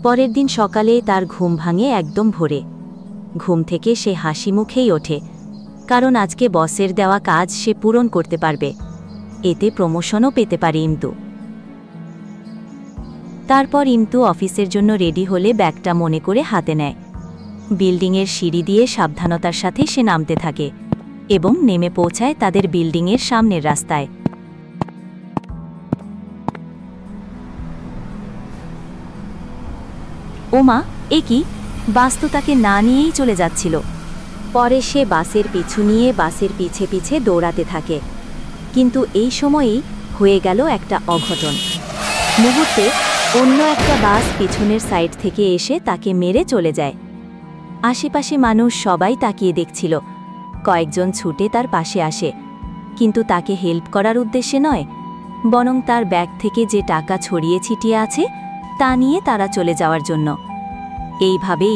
পরের দিন সকালে তার ঘুম ভাঙে একদম ভোরে। ঘুম থেকে সে হাসি মুখেই ওঠে, কারণ আজকে বসের দেওয়া কাজ সে পূরণ করতে পারবে। এতে প্রমোশনও পেতে পারে ইমতু। তারপর ইমতু অফিসের জন্য রেডি হলে ব্যাগটা মনে করে হাতে নেয়। বিল্ডিংয়ের সিঁড়ি দিয়ে সাবধানতার সাথে সে নামতে থাকে এবং নেমে পৌঁছায় তাদের বিল্ডিংয়ের সামনের রাস্তায়। ওমা, এ কি! বাস তো তাকে না নিয়েই চলে যাচ্ছিল। পরে সে বাসের পিছু নিয়ে বাসের পিছে পিছে দৌড়াতে থাকে, কিন্তু এই সময়েই হয়ে গেল একটা অঘটন। মুহূর্তে অন্য একটা বাস পিছনের সাইড থেকে এসে তাকে মেরে চলে যায়। আশেপাশে মানুষ সবাই তাকিয়ে দেখছিল। কয়েকজন ছুটে তার পাশে আসে, কিন্তু তাকে হেল্প করার উদ্দেশ্যে নয়, বরং তার ব্যাগ থেকে যে টাকা ছড়িয়ে ছিটিয়ে আছে তা নিয়ে তারা চলে যাওয়ার জন্য। এইভাবে